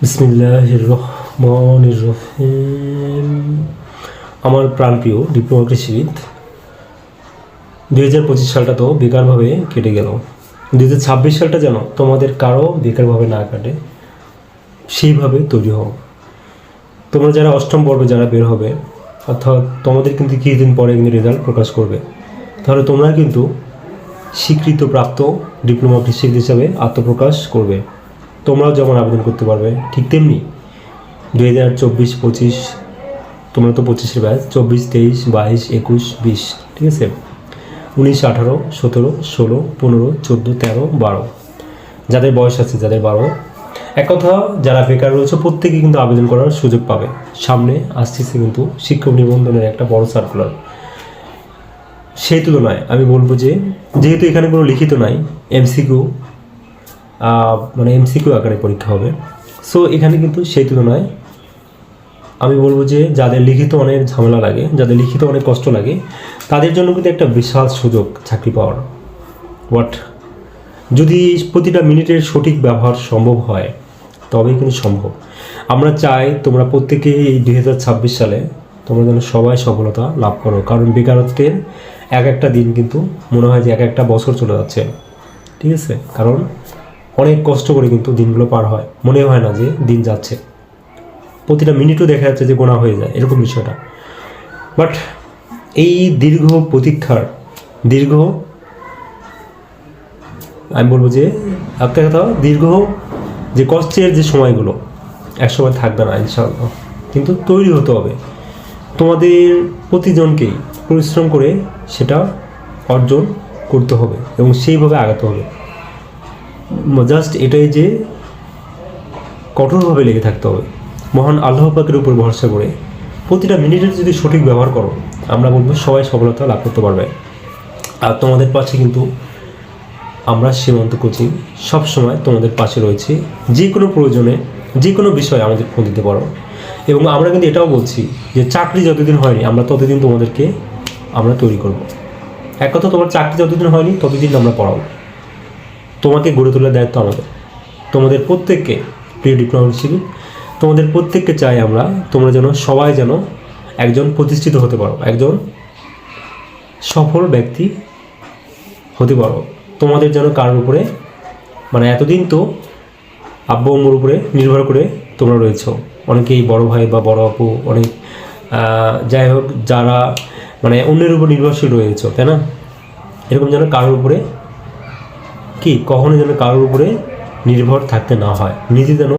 বিসমিল্লাহির রহমানির রহিম। আমার প্রাণপ্রিয় ডিপ্লোমা কৃষিবিদ, 2025 সালটা তো বেকারভাবে কেটে গেল। 2026 সালটা যেন তোমাদের কারো বেকারভাবে না কাটে, সেইভাবে তৈরি হও। তোমরা যারা অষ্টম পর্বে যারা বের হবে, অর্থাৎ তোমাদের কিন্তু কিছুদিন পরে কিন্তু রেজাল্ট প্রকাশ করবে, তাহলে তোমরা কিন্তু স্বীকৃতপ্রাপ্ত ডিপ্লোমা কৃষিবিদ হিসাবে আত্মপ্রকাশ করবে। তোমরাও যেমন আবেদন করতে পারবে, ঠিক তেমনি 2024-25 তোমরা তো 25-এর ব্যাচ, 24, 23, 22, 21, 20, ঠিক আছে, 19, 18, 17, 16, 15, 14, 13, 12 যাদের বয়স আছে, যাদের 12, এক কথা যারা বেকার রয়েছে প্রত্যেকেই কিন্তু আবেদন করার সুযোগ পাবে। সামনে আসতেছে কিন্তু শিক্ষক নিবন্ধনের একটা বড় সার্কুলার। সেই তুলনায় আমি বলবো যে যেহেতু এখানে কোনো লিখিত নাই, এমসিকিউ এমসিকিউ আকারে পরীক্ষা হবে, সো এখানে কিন্তু সেই তুলনায় আমি বলবো যে যাদের লিখিত অনেক ঝামেলা লাগে, যাদের লিখিত অনেক কষ্ট লাগে, তাদের জন্য কিন্তু একটা বিশাল সুযোগ চাকরি পাওয়ার। বাট যদি প্রতিটা মিনিটের সঠিক ব্যবহার সম্ভব হয়, তবেই কিন্তু সম্ভব। আমরা চাই তোমরা প্রত্যেকে এই 2026 সালে তোমরা যেন সবাই সফলতা লাভ করো, কারণ বেকারত্বের এক একটা দিন কিন্তু মনে হয় যে এক একটা বছর চলে যাচ্ছে, ঠিক আছে, কারণ অনেক কষ্ট করে কিন্তু দিনগুলো পার হয়, মনে হয় না যে দিন যাচ্ছে, প্রতিটা মিনিটও দেখা যাচ্ছে যে গোনা হয়ে যায়, এরকম বিষয়টা। বাট এই দীর্ঘ প্রতীক্ষার আমি বলবো যে একটা কথা, দীর্ঘ যে কষ্টের যে সময়গুলো একসময় থাকবে না ইনশাআল্লাহ, কিন্তু তৈরি হতে হবে। তোমাদের প্রতিজনকেই পরিশ্রম করে সেটা অর্জন করতে হবে এবং সেইভাবে আগাতে হবে। জাস্ট এটাই যে কঠোরভাবে লেগে থাকতে হবে, মহান আল্লাহ পাকের উপর ভরসা করে প্রতিটা মিনিটের যদি সঠিক ব্যবহার করো, আমরা বলবো সবাই সফলতা লাভ করতে পারবে। আর তোমাদের পাশে কিন্তু আমরা সীমান্ত কোচিং সবসময় তোমাদের পাশে রয়েছি। যে কোনো প্রয়োজনে, যে কোনো বিষয়ে আমাদের ফোন দিতে পারো। এবং আমরা কিন্তু এটাও বলছি যে চাকরি যতদিন হয়নি আমরা ততদিন তোমাদেরকে আমরা তৈরি করব। এক কথা, তোমার চাকরি যতদিন হয়নি ততদিন আমরা পড়াবো, তোমাকে গড়ে তোলার দায়িত্ব আমাদের। তোমাদের প্রত্যেককে, প্রিয় ডিপ্লোমা কৃষিবিদ, তোমাদের প্রত্যেককে চাই আমরা, তোমরা যেন সবাই যেন একজন প্রতিষ্ঠিত হতে পারো, একজন সফল ব্যক্তি হতে পারো। তোমাদের যেন কারোর উপরে, এতদিন তো আব্বু আম্মুর উপরে নির্ভর করে তোমরা রয়েছো, অনেকেই বড় ভাই বা বড় আপু, অনেক যাই হোক যারা অন্যের উপর নির্ভরশীল রয়েছো, তাই না? এরকম যেন কারোর উপরে কখনো যেন কারোর উপরে নির্ভর থাকতে না হয়, নিজে যেন